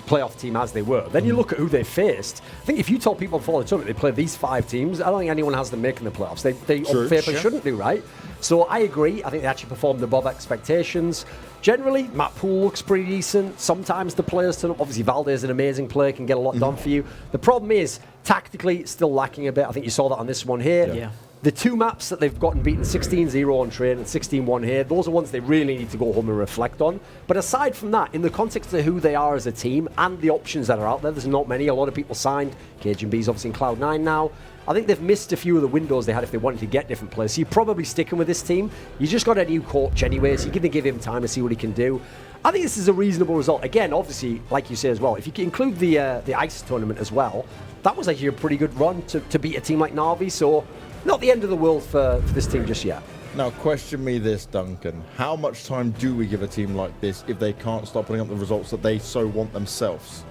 playoff team as they were. Then you look at who they faced. I think if you told people before the tournament they played these 5 teams, I don't think anyone has them making the playoffs. They on paper shouldn't do, right? So I agree. I think they actually performed above expectations. Generally, map pool looks pretty decent. Sometimes the players turn up. Obviously, Valdez is an amazing player, can get a lot done for you. The problem is, tactically, it's still lacking a bit. I think you saw that on this one here. Yeah. The 2 maps that they've gotten beaten, 16-0 on Train and 16-1 here, those are ones they really need to go home and reflect on. But aside from that, in the context of who they are as a team and the options that are out there's not many. A lot of people signed. KGB's obviously in Cloud9 now. I think they've missed a few of the windows they had if they wanted to get different players. So you're probably sticking with this team. You just got a new coach anyway, so you're going to give him time to see what he can do. I think this is a reasonable result. Again, obviously, like you say as well, if you can include the ICE tournament as well, that was actually a pretty good run to beat a team like Na'Vi. So not the end of the world for this team just yet. Now, question me this, Duncan. How much time do we give a team like this if they can't start putting up the results that they so want themselves?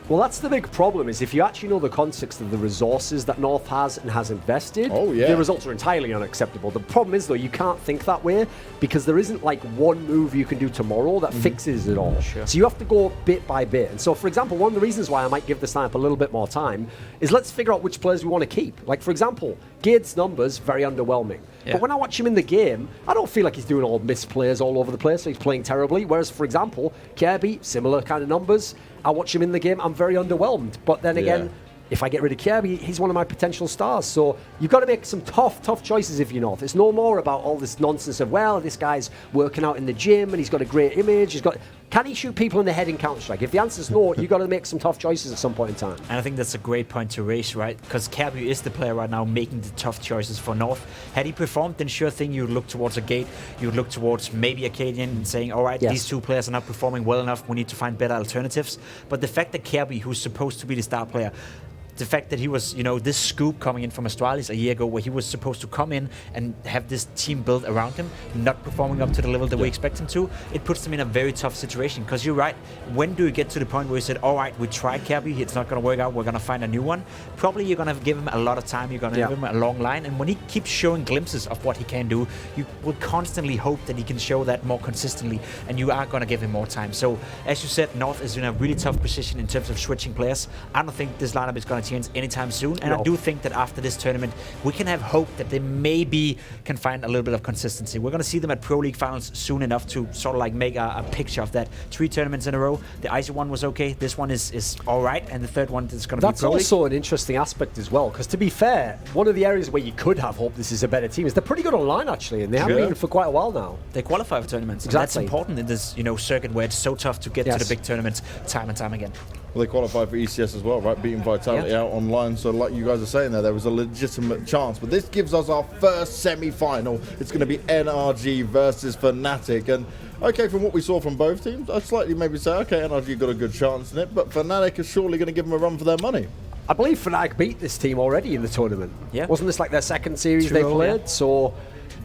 Well, that's the big problem, is if you actually know the context of the resources that North has and has invested, the results are entirely unacceptable. The problem is, though, you can't think that way because there isn't like one move you can do tomorrow that fixes it all. Sure. So you have to go bit by bit. And so, for example, one of the reasons why I might give this lineup a little bit more time is let's figure out which players we want to keep. Like, for example, Gade's numbers, very underwhelming. Yeah. But when I watch him in the game, I don't feel like he's doing all misplays all over the place, so he's playing terribly. Whereas, for example, Kirby, similar kind of numbers. I watch him in the game, I'm very underwhelmed. But then again, if I get rid of Kirby, he's one of my potential stars. So you've got to make some tough choices if you're North. It's no more about all this nonsense of, well, this guy's working out in the gym and he's got a great image. Can he shoot people in the head in Counter-Strike? If the answer's no, you've got to make some tough choices at some point in time. And I think that's a great point to raise, right? Because Kirby is the player right now making the tough choices for North. Had he performed, then sure thing, you would look towards a Gate, you would look towards maybe Acadian and saying, all right, these 2 players are not performing well enough, we need to find better alternatives. But the fact that Kirby, who's supposed to be the star player, the fact that he was, this scoop coming in from Astralis a year ago where he was supposed to come in and have this team built around him, not performing up to the level that we expect him to, it puts them in a very tough situation. Because you're right, when do you get to the point where you said, all right, we tried Kirby, it's not going to work out, we're going to find a new one? Probably you're going to give him a lot of time, you're going to give him a long line, and when he keeps showing glimpses of what he can do, you will constantly hope that he can show that more consistently, and you are going to give him more time. So, as you said, North is in a really tough position in terms of switching players. I don't think this lineup is going to change anytime soon, and I do think that after this tournament we can have hope that they maybe can find a little bit of consistency. We're going to see them at Pro League finals soon enough to sort of like make a picture of that. 3 tournaments in a row, the Icy one was okay, this one is alright, and the third one is going to be Pro League. That's also an interesting aspect as well, because to be fair, one of the areas where you could have hope this is a better team is they're pretty good online actually, and they have been for quite a while now. They qualify for tournaments. Exactly. And that's important in this circuit where it's so tough to get to the big tournaments time and time again. Well, they qualified for ECS as well, right? Beating Vitality out online. So like you guys are saying there was a legitimate chance. But this gives us our first semi-final. It's going to be NRG versus Fnatic. And okay, from what we saw from both teams, I'd slightly maybe say, okay, NRG got a good chance in it. But Fnatic is surely going to give them a run for their money. I believe Fnatic beat this team already in the tournament. Yeah. Wasn't this like their second series they played? So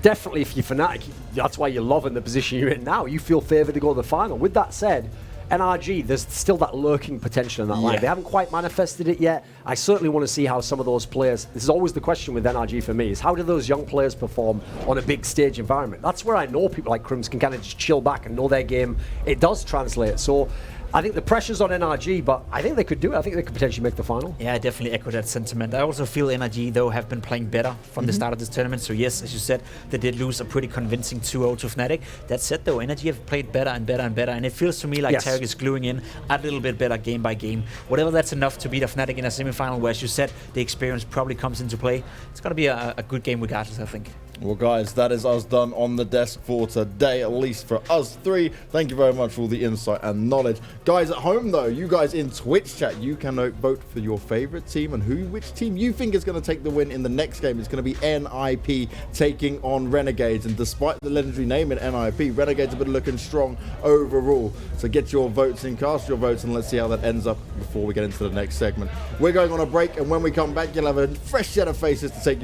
definitely if you're Fnatic, that's why you're loving the position you're in now. You feel favoured to go to the final. With that said, NRG, there's still that lurking potential in that line. They haven't quite manifested it yet. I certainly want to see how some of those players, this is always the question with NRG for me, is how do those young players perform on a big stage environment? That's where I know people like Crims can kind of just chill back and know their game. It does translate. So I think the pressure's on NRG, but I think they could do it. I think they could potentially make the final. Yeah, I definitely echo that sentiment. I also feel NRG, though, have been playing better from the start of this tournament. So yes, as you said, they did lose a pretty convincing 2-0 to Fnatic. That said, though, NRG have played better and better and better. And it feels to me like Tarek is gluing in a little bit better game by game. Whatever that's enough to beat a Fnatic in a semi-final, where, as you said, the experience probably comes into play. It's going to be a good game regardless, I think. Well, guys, that is us done on the desk for today, at least for us three. Thank you very much for all the insight and knowledge. Guys at home, though, you guys in Twitch chat, you can vote for your favorite team and which team you think is going to take the win in the next game. It's going to be NIP taking on Renegades. And despite the legendary name in NIP, Renegades have been looking strong overall. So get your votes in, cast your votes, and let's see how that ends up before we get into the next segment. We're going on a break, and when we come back, you'll have a fresh set of faces to take you through